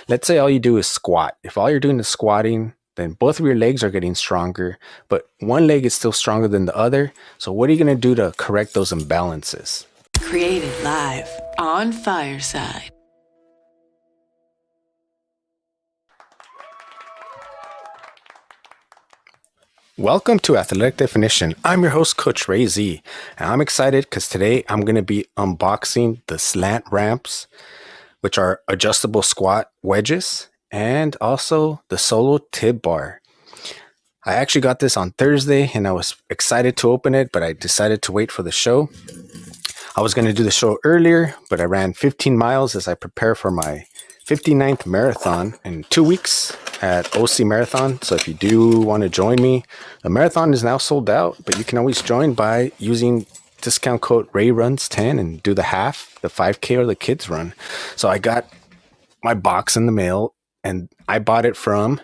Let's say all you do is squat. If all you're doing is squatting, then both of your legs are getting stronger, but one leg is still stronger than the other. So what are you going to do to correct those imbalances? Created live on Fireside. Welcome to Athletic Definition. I'm your host, Coach Ray Z, and I'm excited because today I'm going to be unboxing the Slant ramps, which are adjustable squat wedges, and also the Solo Tib Bar. I actually got this on Thursday and I was excited to open it, but I decided to wait for the show. I was going to do the show earlier, but I ran 15 miles as I prepare for my 59th marathon in 2 weeks at OC Marathon. So if you do want to join me, the marathon is now sold out, but you can always join by using discount code RayRuns10 and do the half, the 5K or the kids run. So I got my box in the mail and I bought it from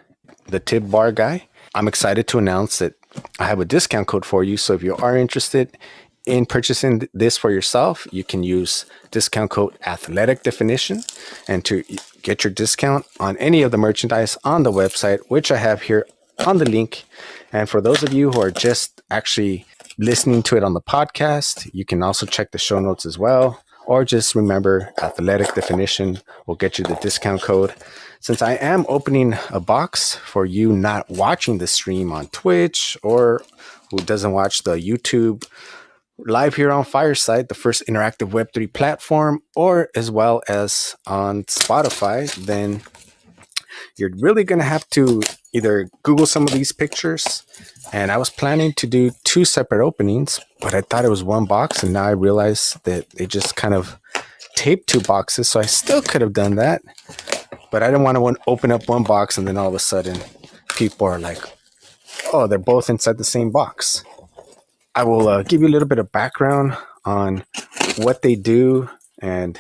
the Tib Bar guy. I'm excited to announce that I have a discount code for you. So if you are interested in purchasing this for yourself, you can use discount code Athletic Definition and to get your discount on any of the merchandise on the website, which I have here on the link. And for those of you who are just actually listening to it on the podcast, you can also check the show notes as well, or just remember Athletic Definition will get you the discount code. Since I am opening a box for you not watching the stream on Twitch or who doesn't watch the YouTube live here on Fireside, the first interactive Web3 platform, or as well as on Spotify, then you're really going to have to either Google some of these pictures. And I was planning to do 2 separate openings, but I thought it was one box. And now I realize that they just kind of taped 2 boxes. So I still could have done that, but I didn't want to open up one box and then all of a sudden people are like, oh, they're both inside the same box. I will give you a little bit of background on what they do. And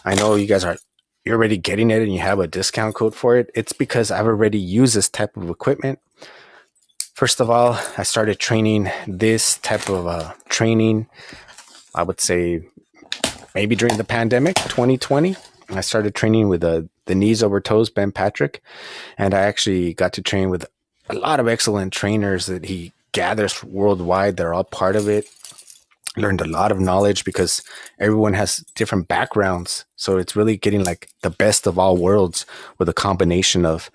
I know you guys you're already getting it and you have a discount code for it. It's because I've already used this type of equipment. First of all, I started training this type of training, I would say maybe during the pandemic, 2020. I started training with the knees over toes, Ben Patrick. And I actually got to train with a lot of excellent trainers that he gathers worldwide. They're all part of it. Learned a lot of knowledge because everyone has different backgrounds. So it's really getting like the best of all worlds with a combination of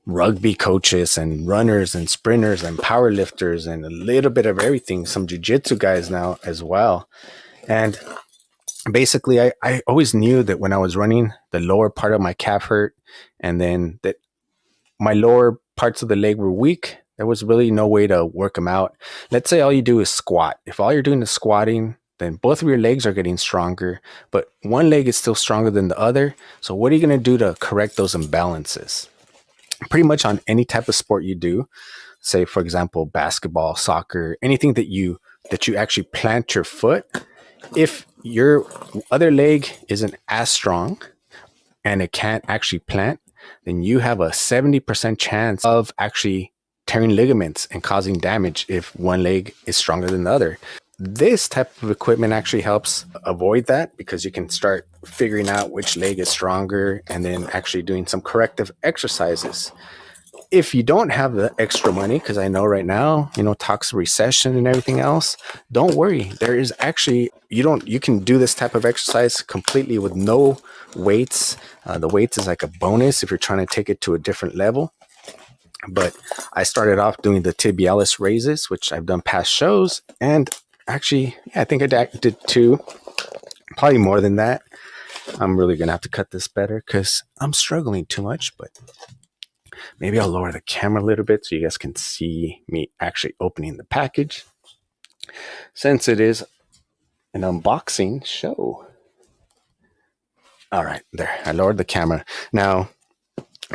rugby coaches and runners and sprinters and powerlifters and a little bit of everything. Some jiu-jitsu guys now as well. And basically, I always knew that when I was running, the lower part of my calf hurt and then that my lower parts of the leg were weak. There was really no way to work them out. Let's say all you do is squat. If all you're doing is squatting, then both of your legs are getting stronger, but one leg is still stronger than the other. So what are you going to do to correct those imbalances? Pretty much on any type of sport you do, say, for example, basketball, soccer, anything that you actually plant your foot, if your other leg isn't as strong and it can't actually plant, then you have a 70% chance of actually tearing ligaments and causing damage if one leg is stronger than the other. This type of equipment actually helps avoid that because you can start figuring out which leg is stronger and then actually doing some corrective exercises. If you don't have the extra money, because I know right now, talks of recession and everything else, don't worry. There is actually, you can do this type of exercise completely with no weights. The weights is like a bonus if you're trying to take it to a different level. But I started off doing the tibialis raises, which I've done past shows. And actually, I think I did 2, probably more than that. I'm really going to have to cut this better because I'm struggling too much. But maybe I'll lower the camera a little bit so you guys can see me actually opening the package, since it is an unboxing show. All right, there. I lowered the camera. Now,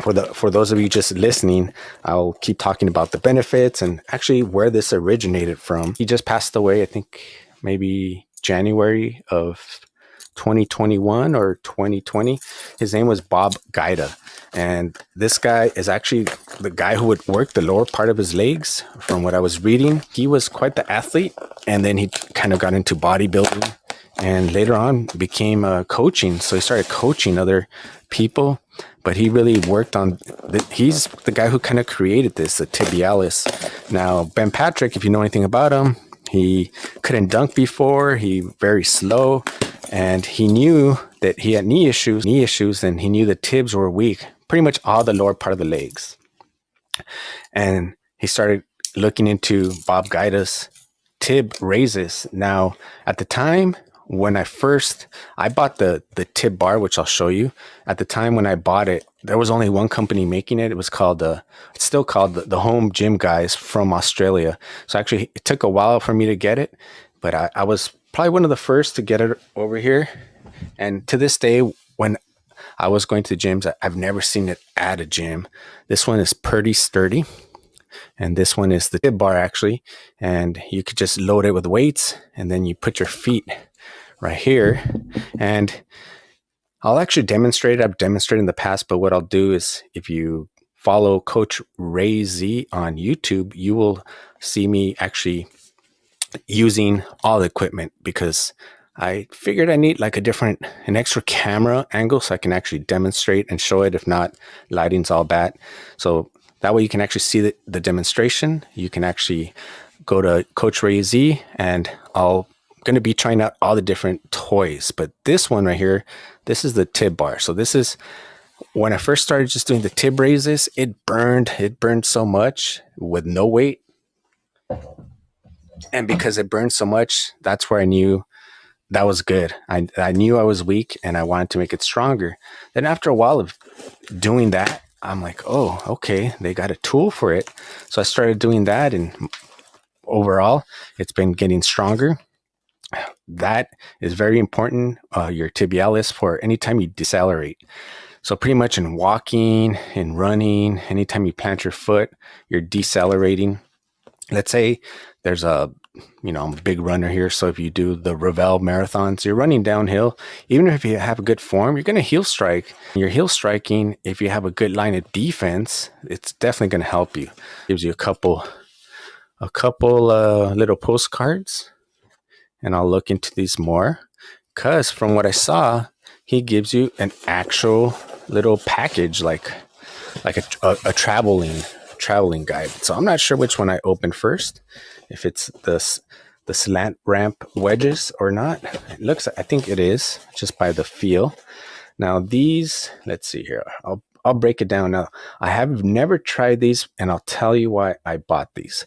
for those of you just listening, I'll keep talking about the benefits and actually where this originated from. He just passed away, I think maybe January of 2021 or 2020. His name was Bob Gaida. And this guy is actually the guy who would work the lower part of his legs. From what I was reading, he was quite the athlete. And then he kind of got into bodybuilding and later on became coaching. So he started coaching other people. but he really worked on he's the guy who kind of created this, the tibialis. Now, Ben Patrick, if you know anything about him, he couldn't dunk before. He very slow, and he knew that he had knee issues, and he knew the tibs were weak, pretty much all the lower part of the legs. And he started looking into Bob Guida's tib raises. Now, at the time when I bought the Tib Bar, which I'll show you. At the time when I bought it, there was only one company making it. It was called it's still called the Home Gym Guys from Australia. So actually, it took a while for me to get it, but I was probably one of the first to get it over here. And to this day, when I was going to the gyms, I've never seen it at a gym. This one is pretty sturdy. And this one is the Tib Bar, actually. And you could just load it with weights, and then you put your feet right here. And I'll actually demonstrate it. I've demonstrated in the past, but what I'll do is, if you follow Coach Ray Z on YouTube, you will see me actually using all the equipment, because I figured I need like an extra camera angle so I can actually demonstrate and show it. If not, lighting's all bad. So that way you can actually see the demonstration. You can actually go to Coach Ray Z, and I'm going to be trying out all the different toys. But this one right here, this is the Tib Bar. So this is, when I first started just doing the tib raises, it burned so much with no weight. And because it burned so much, that's where I knew that was good. I knew I was weak, and I wanted to make it stronger. Then after a while of doing that, I'm like, oh, okay, they got a tool for it. So I started doing that, and overall, it's been getting stronger. That is very important, your tibialis, for anytime you decelerate. So pretty much in walking, in running, anytime you plant your foot, you're decelerating. Let's say there's I'm a big runner here. So if you do the Revel marathons, you're running downhill. Even if you have a good form, you're going to heel strike. You're heel striking. If you have a good line of defense, it's definitely going to help you. Gives you a couple little postcards, and I'll look into these more, because from what I saw, he gives you an actual little package, like a traveling guide. So I'm not sure which one I opened first, if it's the Slant ramp wedges or not. I think it is, just by the feel. Now these, let's see here. I'll break it down. Now, I have never tried these, and I'll tell you why I bought these.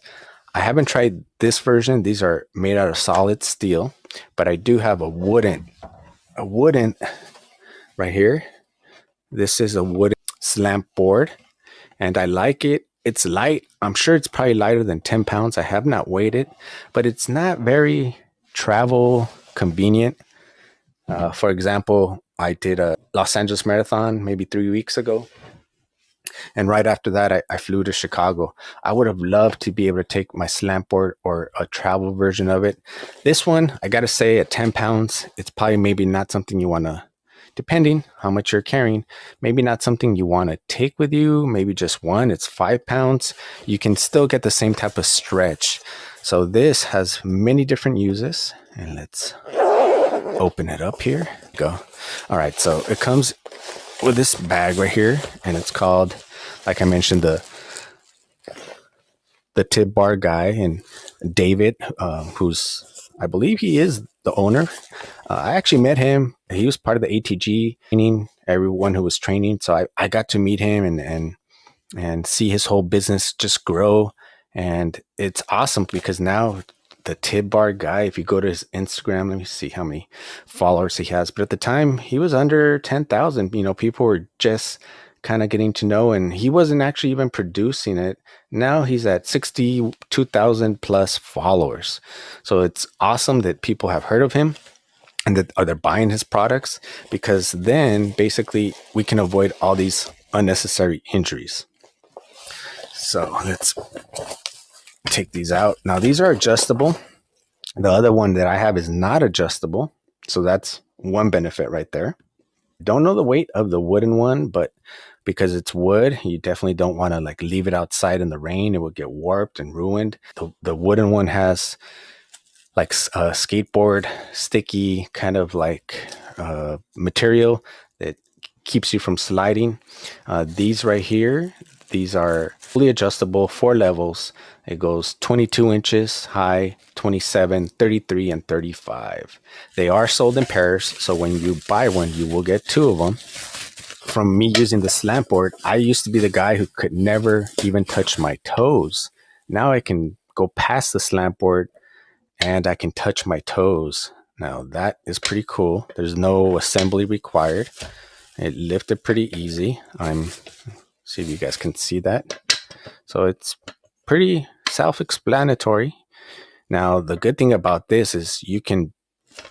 I haven't tried this version. These are made out of solid steel, but I do have a wooden right here. This is a wooden slant board, and I like it. It's light. I'm sure it's probably lighter than 10 pounds. I have not weighed it, but it's not very travel convenient. For example, I did a Los Angeles marathon maybe 3 weeks ago. And right after that, I flew to Chicago. I would have loved to be able to take my slant board or a travel version of it. This one, I got to say, at 10 pounds, it's probably maybe not something you want to, depending how much you're carrying, maybe not something you want to take with you. Maybe just one. It's 5 pounds. You can still get the same type of stretch. So this has many different uses. And let's open it up here. Go. All right. So it comes with this bag right here, and it's called, like I mentioned, the Tib Bar guy, and David, who's, I believe he is the owner. I actually met him. He was part of the ATG training, everyone who was training. So I got to meet him and see his whole business just grow. And it's awesome, because now the Tib Bar guy, if you go to his Instagram, let me see how many followers he has. But at the time, he was under 10,000. People were just kind of getting to know, and he wasn't actually even producing it. Now he's at 62,000 plus followers. So it's awesome that people have heard of him, and that they're buying his products, because then basically we can avoid all these unnecessary injuries. So let's take these out. Now these are adjustable. The other one that I have is not adjustable. So that's one benefit right there. Don't know the weight of the wooden one, but because it's wood, you definitely don't want to like leave it outside in the rain. It would get warped and ruined. The wooden one has like a skateboard sticky kind of like material that keeps you from sliding. These right here, these are fully adjustable, 4 levels. It goes 22 inches high, 27, 33, and 35. They are sold in pairs, so when you buy one, you will get 2 of them. From me using the slant board, I used to be the guy who could never even touch my toes. Now I can go past the slant board and I can touch my toes. Now that is pretty cool. There's no assembly required. It lifted pretty easy. See if you guys can see that. So it's pretty self-explanatory. Now the good thing about this is you can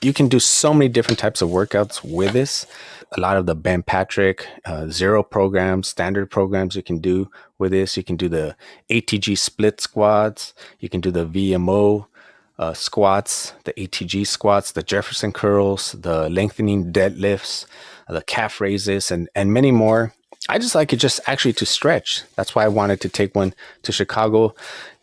do so many different types of workouts with this. A lot of the Ben Patrick zero programs, standard programs you can do with this. You can do the ATG split squats. You can do the VMO squats, the ATG squats, the Jefferson curls, the lengthening deadlifts, the calf raises, and many more. I just like it just actually to stretch. That's why I wanted to take one to Chicago.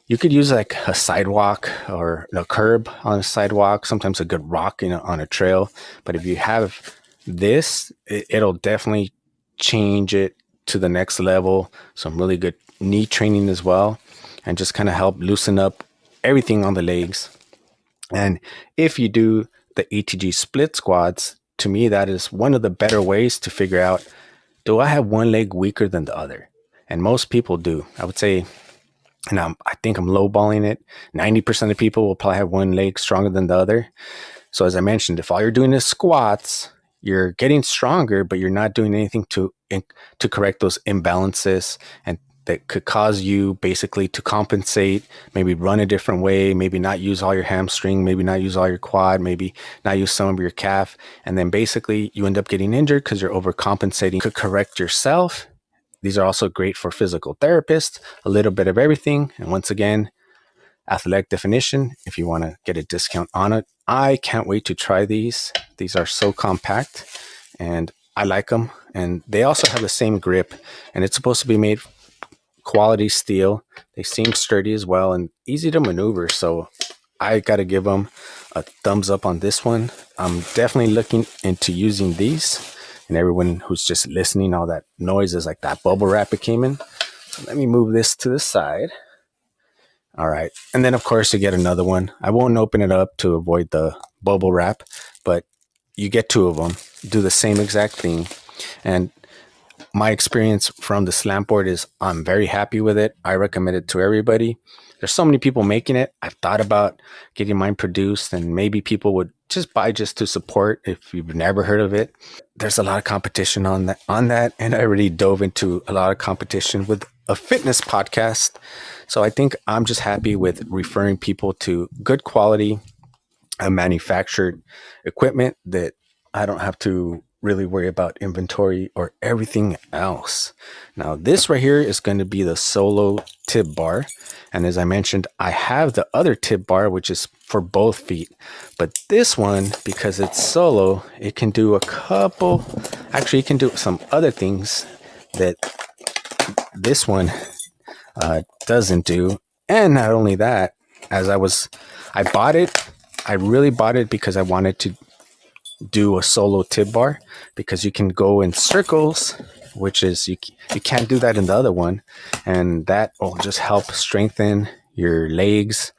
You could use like a sidewalk or a curb on a sidewalk, sometimes a good rock on a trail. But if you have this, it'll definitely change it to the next level. Some really good knee training as well, and just kind of help loosen up everything on the legs. And if you do the ATG split squats, to me, that is one of the better ways to figure out, do I have one leg weaker than the other? And most people do. I would say, and I think I'm lowballing it, 90% of people will probably have one leg stronger than the other. So as I mentioned, if all you're doing is squats, you're getting stronger, but you're not doing anything to correct those imbalances, and that could cause you basically to compensate, maybe run a different way, maybe not use all your hamstring, maybe not use all your quad, maybe not use some of your calf. And then basically you end up getting injured because you're overcompensating. Could correct yourself. These are also great for physical therapists, a little bit of everything. And once again, Athletic Definition, if you want to get a discount on it. I can't wait to try these. These are so compact and I like them. And they also have the same grip, and it's supposed to be made quality steel. They seem sturdy as well and easy to maneuver. So I got to give them a thumbs up on this one. I'm definitely looking into using these. And everyone who's just listening, all that noise is like that bubble wrap it came in. So let me move this to the side. All right. And then, of course, you get another one. I won't open it up to avoid the bubble wrap, but you get 2 of them. Do the same exact thing. And my experience from the slant board is I'm very happy with it. I recommend it to everybody. There's so many people making it. I've thought about getting mine produced, and maybe people would just buy just to support if you've never heard of it. There's a lot of competition on that, and I already dove into a lot of competition with a fitness podcast. So I think I'm just happy with referring people to good quality manufactured equipment that I don't have to really worry about inventory or everything else. Now, this right here is going to be the Solo Tib Bar. And as I mentioned, I have the other Tib Bar, which is for both feet. But this one, because it's solo, it can do actually, it can do some other things that this one doesn't do. And not only that, I bought it. I really bought it because I wanted to do a solo tib bar, because you can go in circles, which is you can't do that in the other one, and that will just help strengthen your legs.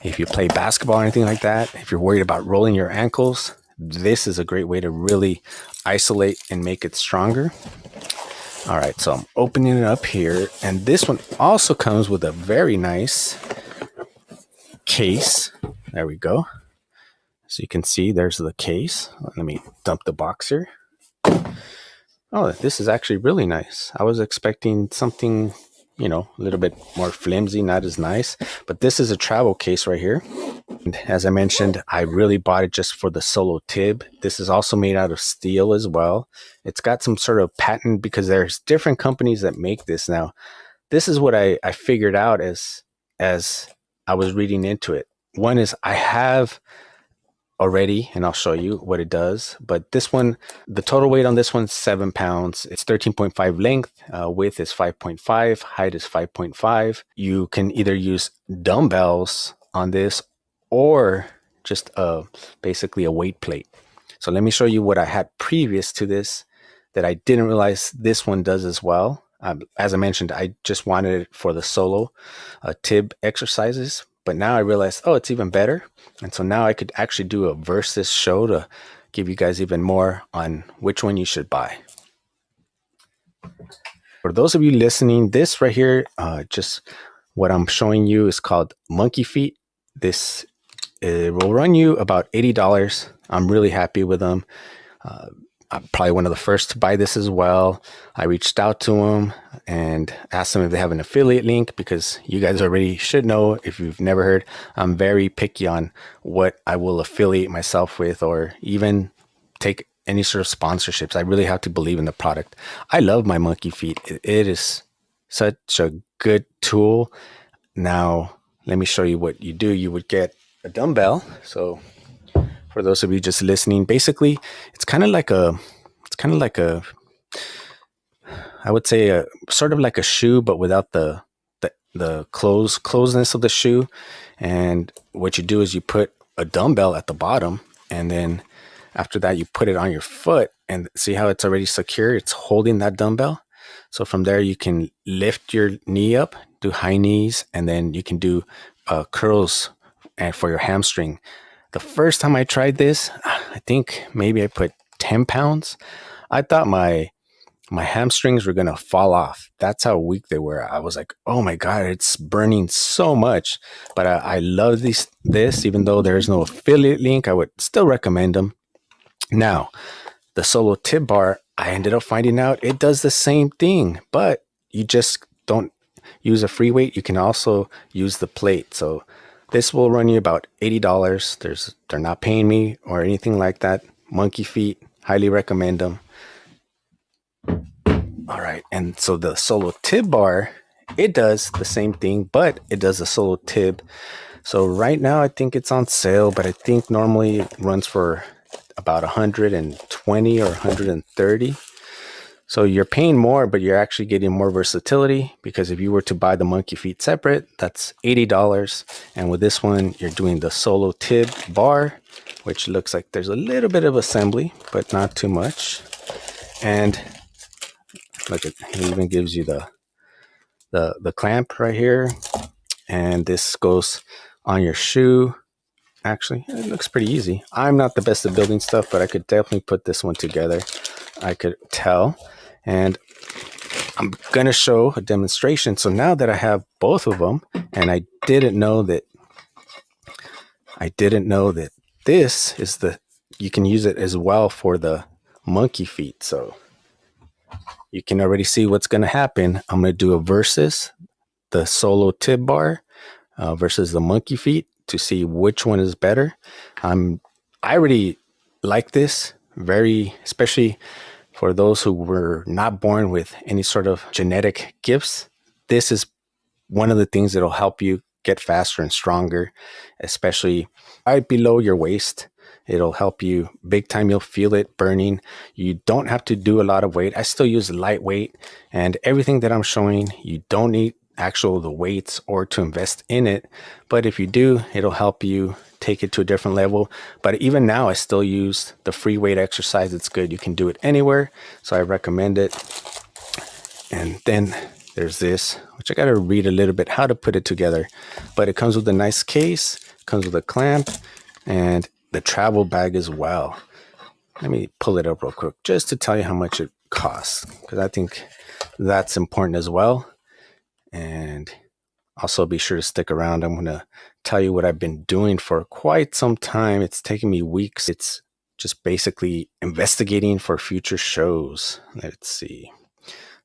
If you play basketball or anything like that, if you're worried about rolling your ankles, this is a great way to really isolate and make it stronger. All right, so I'm opening it up here, and this one also comes with a very nice case. There we go. So you can see there's the case. Let me dump the box here. Oh, this is actually really nice. I was expecting something, a little bit more flimsy, not as nice. But this is a travel case right here. And as I mentioned, I really bought it just for the Solo Tib. This is also made out of steel as well. It's got some sort of patent because there's different companies that make this now. This is what I figured out as I was reading into it. One is I have already, and I'll show you what it does. But this one, the total weight on this one's 7 pounds. It's 13.5 length, width is 5.5, height is 5.5. You can either use dumbbells on this or just basically a weight plate. So let me show you what I had previous to this. that I didn't realize this one does as well. As I mentioned, I just wanted it for the solo tib exercises, but now I realized, oh, it's even better. And so now I could actually do a versus show to give you guys even more on which one you should buy. For those of you listening, this right here, just what I'm showing you is called Monkey Feet. This will run you about $80. I'm really happy with them. I'm probably one of the first to buy this as well. I reached out to them and asked them if they have an affiliate link, because you guys already should know, if you've never heard, I'm very picky on what I will affiliate myself with or even take any sort of sponsorships. I really have to believe in the product. I love my Monkey Feet. It is such a good tool. Now, let me show you what you do. You would get a dumbbell. So for those of you just listening, basically it's kind of like a, I would say a sort of like a shoe, but without the closeness of the shoe. And what you do is you put a dumbbell at the bottom, and then after that you put it on your foot, and see how it's already secure. It's holding that dumbbell. So from there you can lift your knee up, do high knees, and then you can do curls and for your hamstring. The first time I tried this, I think maybe I put 10 pounds. I thought my hamstrings were going to fall off. That's how weak they were. I was like, oh my God, it's burning so much. But I love this, even though there's no affiliate link, I would still recommend them. Now, the Solo Tib Bar, I ended up finding out it does the same thing, but you just don't use a free weight. You can also use the plate. So this will run you about $80. They're not paying me or anything like that. Monkey Feet, highly recommend them. All right, and so the Solo Tib Bar, it does the same thing, but it does a solo tib. So right now I think it's on sale, but I think normally it runs for about 120 or 130. So you're paying more, but you're actually getting more versatility, because if you were to buy the Monkey Feet separate, that's $80. And with this one, you're doing the Solo Tib Bar, which looks like there's a little bit of assembly, but not too much. And look, it even gives you the clamp right here. And this goes on your shoe. Actually, it looks pretty easy. I'm not the best at building stuff, but I could definitely put this one together. I could tell. And I'm going to show a demonstration. So now that I have both of them, and I didn't know that this is you can use it as well for the Monkey Feet. So you can already see what's going to happen. I'm going to do a versus the Solo Tib Bar versus the Monkey Feet to see which one is better. I already like this, especially for those who were not born with any sort of genetic gifts. This is one of the things that'll help you get faster and stronger, especially right below your waist. It'll help you big time. You'll feel it burning. You don't have to do a lot of weight. I still use lightweight, and everything that I'm showing, you don't need the weights or to invest in it. But if you do, it'll help you take it to a different level. But even now, I still use the free weight exercise. It's good. You can do it anywhere. So I recommend it. And then there's this, which I got to read a little bit how to put it together. But it comes with a nice case, comes with a clamp, and the travel bag as well. Let me pull it up real quick just to tell you how much it costs, because I think that's important as well. And also be sure to stick around. I'm going to tell you what I've been doing for quite some time. It's taken me weeks. It's just basically investigating for future shows. Let's see.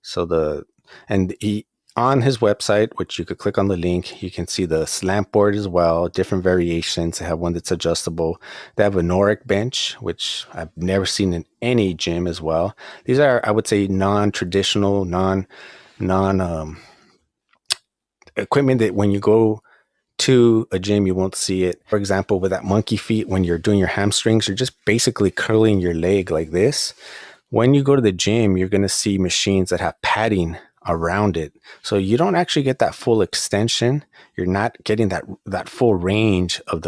So on his website, which you could click on the link, you can see the slant board as well, different variations. They have one that's adjustable. They have a Noric bench, which I've never seen in any gym as well. These are, I would say, non-traditional, non equipment that when you go to a gym, you won't see it. For example, with that Monkey Feet, when you're doing your hamstrings, you're just basically curling your leg like this. When you go to the gym, you're going to see machines that have padding around it. So you don't actually get that full extension. You're not getting that full range of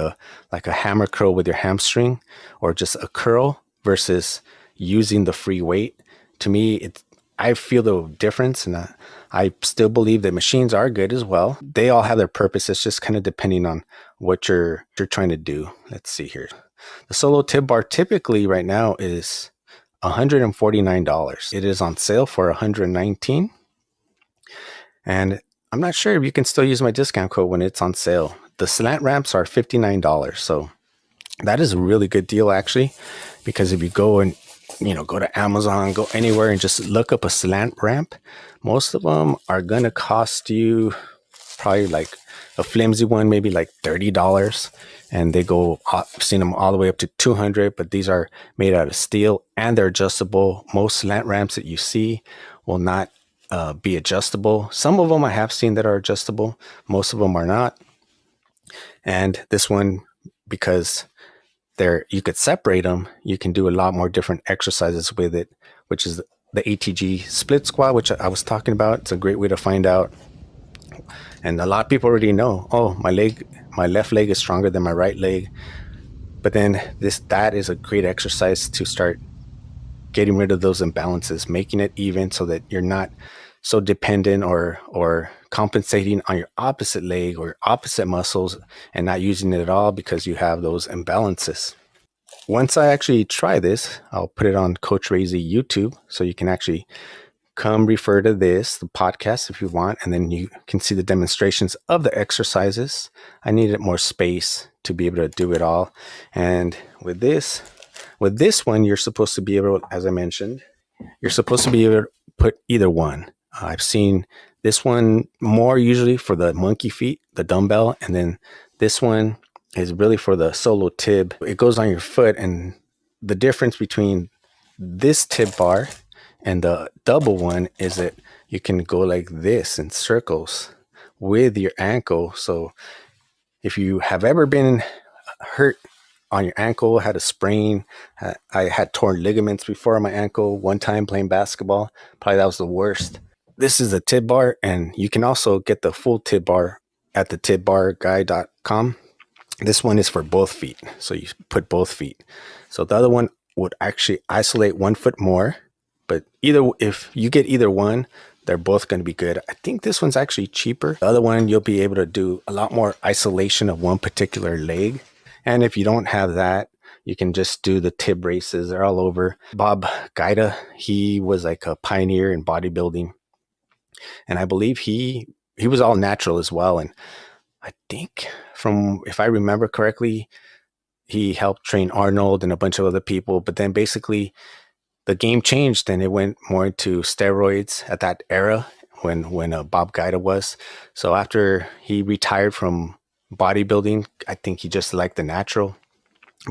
like a hammer curl with your hamstring or just a curl versus using the free weight. to me, I feel the difference, and I still believe that machines are good as well. They all have their purpose. It's just kind of depending on what you're trying to do. Let's see here. The Solo Tib Bar typically right now is $149. It is on sale for $119. And I'm not sure if you can still use my discount code when it's on sale. The slant ramps are $59. So that is a really good deal, actually, because if you go and go to Amazon, go anywhere and just look up a slant ramp, most of them are going to cost you probably like a flimsy one, maybe like $30. And they go, I've seen them all the way up to $200, but these are made out of steel and they're adjustable. Most slant ramps that you see will not be adjustable. Some of them I have seen that are adjustable. Most of them are not. And this one, because you could separate them, you can do a lot more different exercises with it, which is the ATG split squat, which I was talking about. It's a great way to find out. And a lot of people already know, oh, my left leg is stronger than my right leg. But then that is a great exercise to start getting rid of those imbalances, making it even so that you're not so dependent or compensating on your opposite leg or opposite muscles and not using it at all because you have those imbalances. Once I actually try this, I'll put it on Coach Razy YouTube, so you can actually come refer to the podcast if you want, and then you can see the demonstrations of the exercises. I needed more space to be able to do it all. And with this one, you're supposed to be able, as I mentioned, you're supposed to be able to put either one. I've seen this one more usually for the monkey feet, the dumbbell, and then this one is really for the solo tib. It goes on your foot, and the difference between this tib bar and the double one is that you can go like this in circles with your ankle. So if you have ever been hurt on your ankle, had a sprain, I had torn ligaments before on my ankle one time playing basketball. Probably that was the worst. This is a tib bar, and you can also get the full tib bar at the tibbarguy.com. This one is for both feet, so you put both feet. So the other one would actually isolate one foot more, but if you get either one, they're both going to be good. I think this one's actually cheaper. The other one, you'll be able to do a lot more isolation of one particular leg. And if you don't have that, you can just do the tib races. They're all over. Bob Gaida, he was like a pioneer in bodybuilding. And I believe he was all natural as well. And I think if I remember correctly, he helped train Arnold and a bunch of other people. But then basically the game changed and it went more into steroids at that era when Bob Gaida was. So after he retired from bodybuilding, I think he just liked the natural.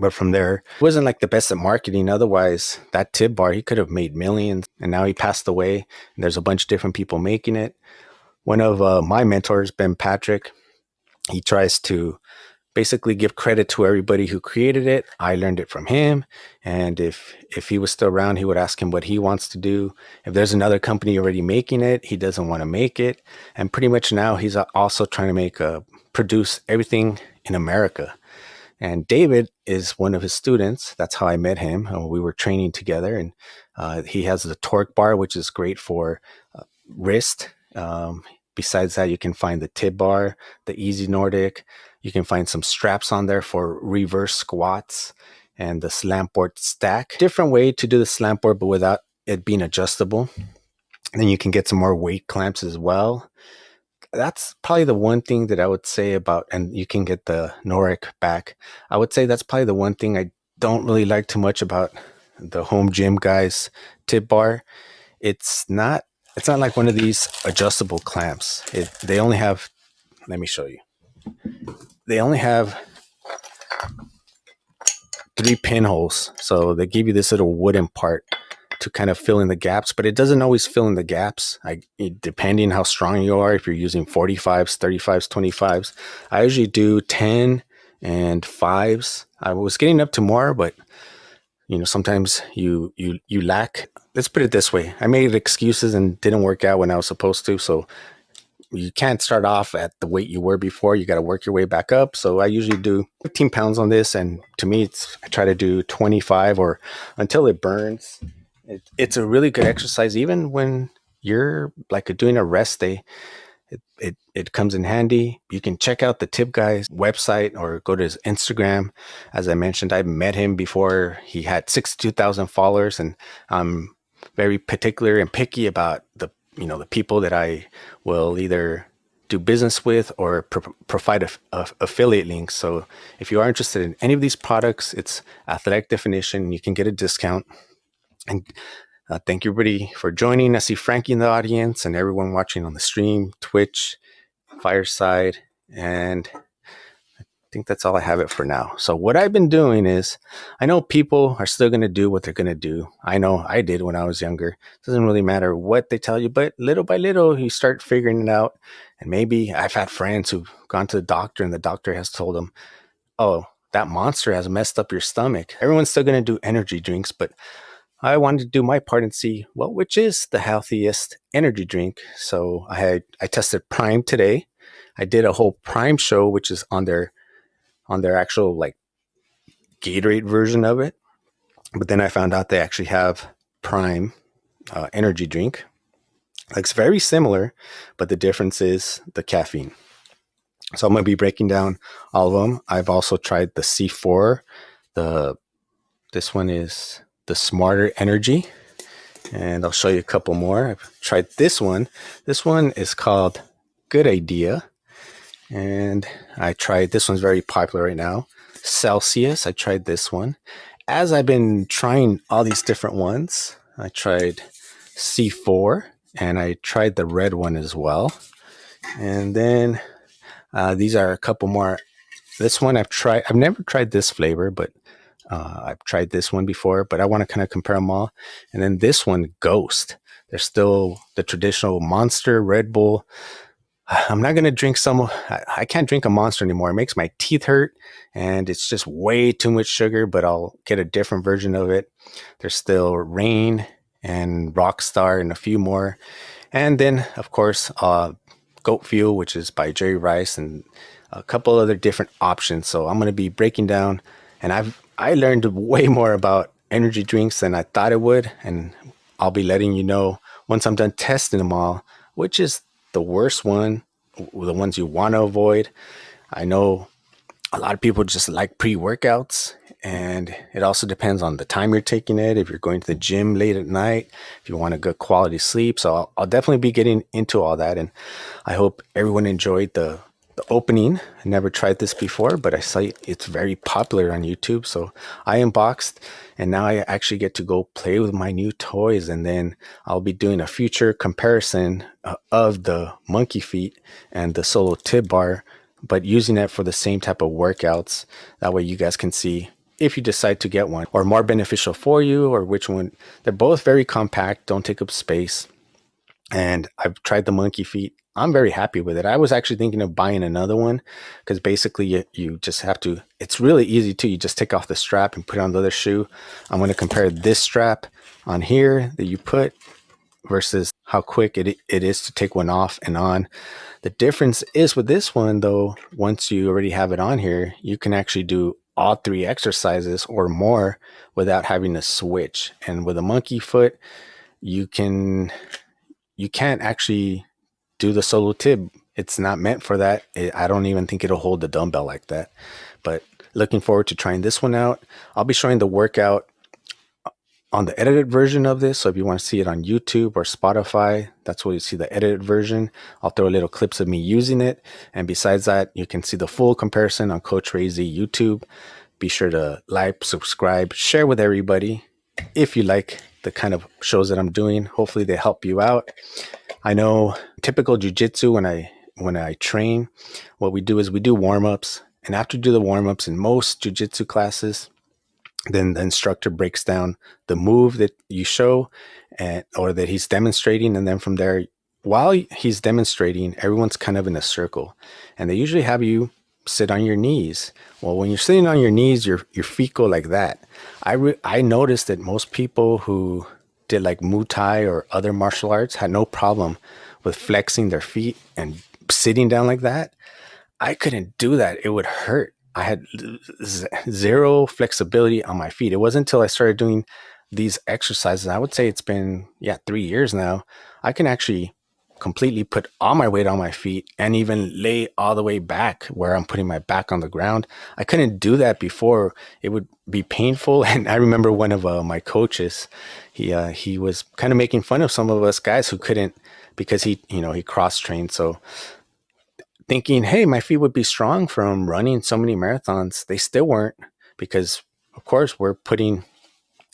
But from there, he wasn't like the best at marketing. Otherwise, that tib bar, he could have made millions. And now he passed away. And there's a bunch of different people making it. One of my mentors, Ben Patrick, he tries to basically give credit to everybody who created it. I learned it from him. And if he was still around, he would ask him what he wants to do. If there's another company already making it, he doesn't want to make it. And pretty much now he's also trying to produce everything in America. And David is one of his students. That's how I met him. We were training together, and he has the torque bar, which is great for wrist. Besides that, you can find the tib bar, the Easy Nordic. You can find some straps on there for reverse squats and the slant board stack. Different way to do the slant board, but without it being adjustable. And then you can get some more weight clamps as well. That's probably the one thing that I would say about, and you can get the Noric back. I would say that's probably the one thing I don't really like too much about the home gym guys tib bar. It's not like one of these adjustable clamps. They only have, let me show you. They only have 3 pinholes. So they give you this little wooden part to kind of fill in the gaps, but it doesn't always fill in the gaps. Depending how strong you are, if you're using 45s, 35s, 25s, I usually do 10 and 5s. I was getting up to more, but sometimes you lack. Let's put it this way. I made excuses and didn't work out when I was supposed to. So you can't start off at the weight you were before. You got to work your way back up. So I usually do 15 pounds on this. And to me, I try to do 25 or until it burns. It's a really good exercise, even when you're like doing a rest day. It comes in handy. You can check out the Tib Guy's website or go to his Instagram. As I mentioned, I met him before he had 62,000 followers, and I'm very particular and picky about the people that I will either do business with or provide affiliate links. So if you are interested in any of these products, it's Athletic Definition. You can get a discount. And thank you, everybody, for joining. I see Frankie in the audience and everyone watching on the stream, Twitch, Fireside, and I think that's all I have it for now. So what I've been doing is, I know people are still going to do what they're going to do. I know I did when I was younger. It doesn't really matter what they tell you, but little by little, you start figuring it out. And maybe I've had friends who've gone to the doctor and the doctor has told them, oh, that monster has messed up your stomach. Everyone's still going to do energy drinks, but I wanted to do my part and see, well, which is the healthiest energy drink. So I tested Prime today. I did a whole Prime show, which is on their actual like Gatorade version of it. But then I found out they actually have Prime energy drink. It's very similar, but the difference is the caffeine. So I'm going to be breaking down all of them. I've also tried the C4. This one is the Smarter Energy, and I'll show you a couple more. I've tried this one. This one is called Good Idea, and I tried this one's very popular right now. Celsius. I tried this one. As I've been trying all these different ones, I tried C4 and I tried the red one as well. And then these are a couple more. This one I've never tried this flavor, but I've tried this one before, but I want to kind of compare them all. And then this one, Ghost. There's still the traditional Monster, Red Bull. I'm not going to drink I can't drink a Monster anymore. It makes my teeth hurt and it's just way too much sugar, but I'll get a different version of it. There's still Rain and Rockstar and a few more. And then, of course, Goat Fuel, which is by Jerry Rice, and a couple other different options. So I'm going to be breaking down, and I learned way more about energy drinks than I thought I would, and I'll be letting you know once I'm done testing them all, which is the worst one, the ones you want to avoid. I know a lot of people just like pre-workouts, and it also depends on the time you're taking it. If you're going to the gym late at night, if you want a good quality sleep. So I'll definitely be getting into all that, and I hope everyone enjoyed the opening. I never tried this before, but I saw it's very popular on YouTube. So I unboxed, and now I actually get to go play with my new toys. And then I'll be doing a future comparison of the Monkey Feet and the Solo Tib Bar, but using it for the same type of workouts. That way you guys can see if you decide to get one or more beneficial for you, or which one. They're both very compact, don't take up space. And I've tried the Monkey Feet. I'm very happy with it. I was actually thinking of buying another one because basically you just have to, it's really easy too. You just take off the strap and put it on the other shoe. I'm going to compare this strap on here that you put versus how quick it is to take one off and on. The difference is with this one though, once you already have it on here, you can actually do all 3 exercises or more without having to switch. And with a Monkey Foot, you can't actually do the Solo Tib. It's not meant for that. I don't even think it'll hold the dumbbell like that. But looking forward to trying this one out. I'll be showing the workout on the edited version of this. So if you want to see it on YouTube or Spotify, that's where you see the edited version. I'll throw little clips of me using it. And besides that, you can see the full comparison on Coach Ray Z YouTube. Be sure to like, subscribe, share with everybody if you like the kind of shows that I'm doing. Hopefully they help you out. I know typical jiu-jitsu, when I train, what we do is we do warm-ups, and after you do the warm-ups in most jiu-jitsu classes, then the instructor breaks down the move that you show or that he's demonstrating, and then from there, while he's demonstrating, everyone's kind of in a circle, and they usually have you sit on your knees. Well, when you're sitting on your knees, your feet go like that. I noticed that most people who did like Muay Thai or other martial arts had no problem with flexing their feet and sitting down like that. I couldn't do that. It would hurt. I had zero flexibility on my feet. It wasn't until I started doing these exercises, I would say it's been 3 years now. I can actually completely put all my weight on my feet and even lay all the way back where I'm putting my back on the ground. I couldn't do that before. It would be painful. And I remember one of my coaches, he was kind of making fun of some of us guys who couldn't, because he cross trained. So thinking, hey, my feet would be strong from running so many marathons. They still weren't, because of course we're putting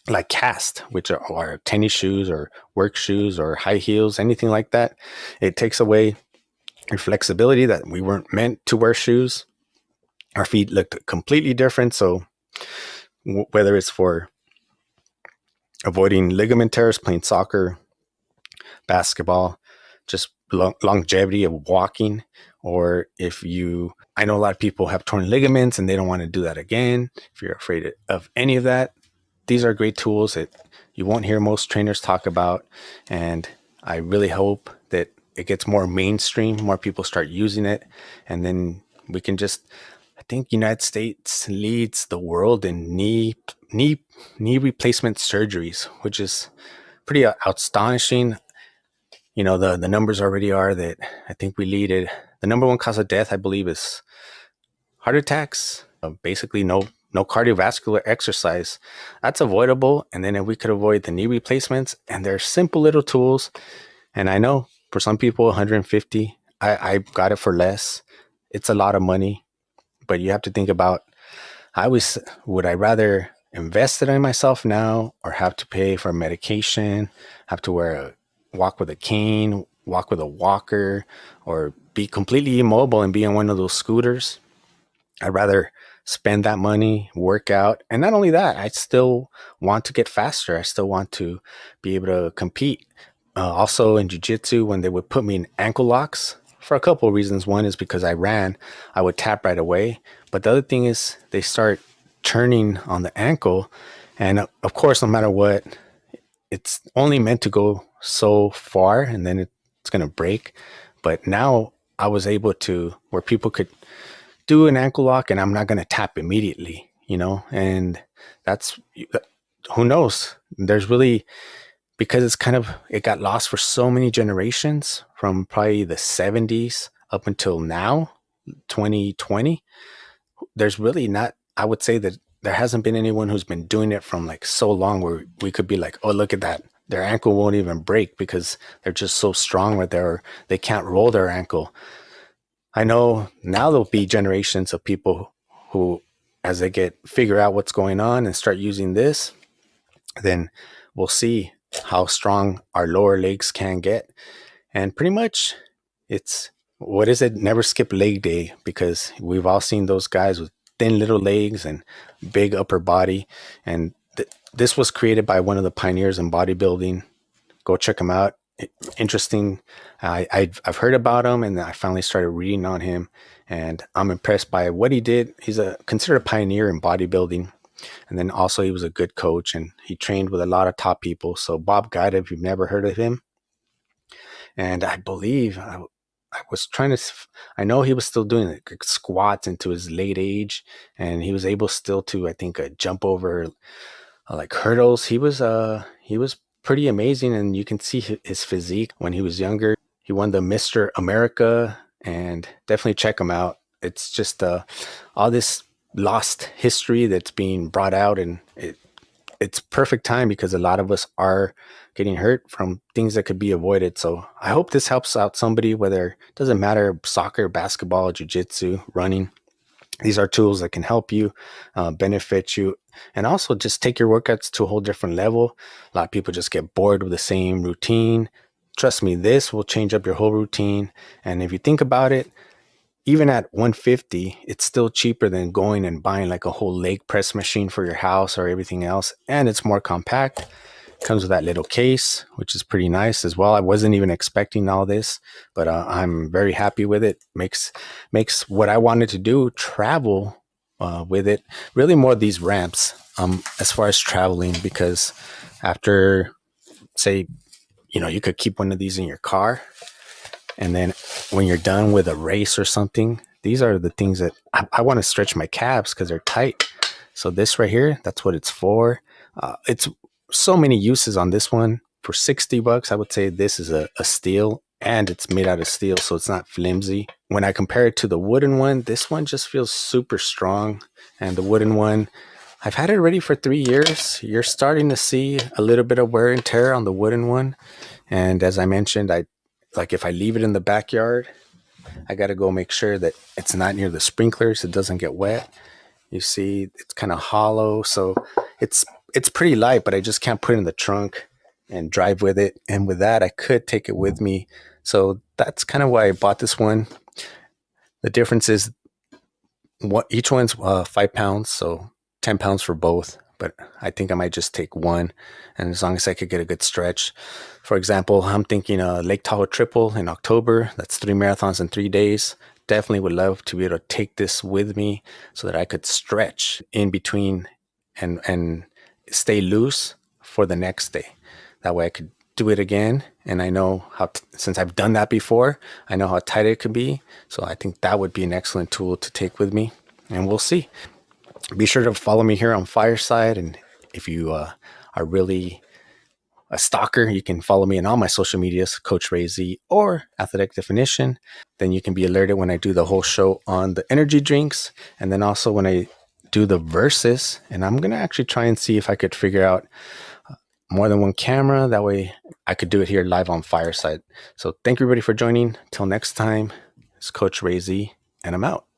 like cast, which are tennis shoes or work shoes or high heels, anything like that. It takes away your flexibility, that we weren't meant to wear shoes. Our feet looked completely different. So whether it's for avoiding ligament tears, playing soccer, basketball, just longevity of walking, or I know a lot of people have torn ligaments and they don't want to do that again. If you're afraid of any of that, these are great tools that you won't hear most trainers talk about. And I really hope that it gets more mainstream, more people start using it. And then we can I think United States leads the world in knee replacement surgeries, which is pretty astonishing. The numbers already are that I think we lead it. The number one cause of death, I believe, is heart attacks. Basically, no cardiovascular exercise. That's avoidable. And then if we could avoid the knee replacements, and they're simple little tools. And I know for some people, 150, I got it for less. It's a lot of money, but you have to think about, would I rather invest it in myself now, or have to pay for medication, have to walk with a cane, walk with a walker, or be completely immobile and be on one of those scooters? I'd rather spend that money, work out. And not only that, I still want to get faster. I still want to be able to compete. Also in jiu-jitsu, when they would put me in ankle locks, for a couple of reasons. One is because I ran, I would tap right away. But the other thing is they start turning on the ankle. And of course, no matter what, it's only meant to go so far, and then it's going to break. But now I was able to, where people could do an ankle lock and I'm not going to tap immediately, and that's, who knows? There's really, because it got lost for so many generations, from probably the 70s up until now, 2020. There's really not, I would say that there hasn't been anyone who's been doing it from like so long, where we could be like, oh, look at that. Their ankle won't even break because they're just so strong right there, or they can't roll their ankle. I know now there'll be generations of people who, as they figure out what's going on and start using this, then we'll see how strong our lower legs can get. And pretty much it's, what is it? Never skip leg day, because we've all seen those guys with thin little legs and big upper body. And this was created by one of the pioneers in bodybuilding. Go check him out. Interesting. I've heard about him, and I finally started reading on him, and I'm impressed by what he did. He's considered a pioneer in bodybuilding. And then also he was a good coach, and he trained with a lot of top people. So Bob Guida, if you've never heard of him. And I believe I was trying to, I know he was still doing like squats into his late age, and he was able still to, I think, jump over like hurdles. He was pretty amazing, and you can see his physique when he was younger. He won the Mr. America, and definitely check him out. It's just all this lost history that's being brought out, and it's perfect time, because a lot of us are getting hurt from things that could be avoided. So I hope this helps out somebody, whether it doesn't matter, soccer, basketball, jiu-jitsu, running. These are tools that can help you, benefit you, and also just take your workouts to a whole different level. A lot of people just get bored with the same routine. Trust me, this will change up your whole routine. And if you think about it, even at 150, it's still cheaper than going and buying like a whole leg press machine for your house or everything else. And it's more compact. Comes with that little case, which is pretty nice as well. I wasn't even expecting all this, but I'm very happy with it. Makes what I wanted to do, travel with it, really more these ramps as far as traveling, because after, say, you could keep one of these in your car, and then when you're done with a race or something, these are the things that I want to stretch my calves because they're tight. So this right here, that's what it's for. It's so many uses on this one. For $60, I would say this is a steal, and it's made out of steel, so it's not flimsy. When I compare it to the wooden one, this one just feels super strong. And the wooden one, I've had it ready for 3 years. You're starting to see a little bit of wear and tear on the wooden one. And as I mentioned, if I leave it in the backyard, I got to go make sure that it's not near the sprinklers. It doesn't get wet. You see, it's kind of hollow, so it's pretty light, but I just can't put it in the trunk and drive with it. And with that, I could take it with me. So that's kind of why I bought this one. The difference is each one's 5 pounds, so 10 pounds for both. But I think I might just take one, and as long as I could get a good stretch. For example, I'm thinking a Lake Tahoe triple in October. That's 3 marathons in 3 days. Definitely would love to be able to take this with me so that I could stretch in between and stay loose for the next day. That way I could do it again, and I know since I've done that before, I know how tight it can be. So I think that would be an excellent tool to take with me, and we'll see. Be sure to follow me here on Fireside, and if you are really a stalker, you can follow me on all my social medias, Coach Ray Z or Athletic Definition. Then you can be alerted when I do the whole show on the energy drinks, and then also when I do the versus. And I'm going to actually try and see if I could figure out more than one camera. That way I could do it here live on Fireside. So thank you everybody for joining. Till next time, it's Coach Ray Z, and I'm out.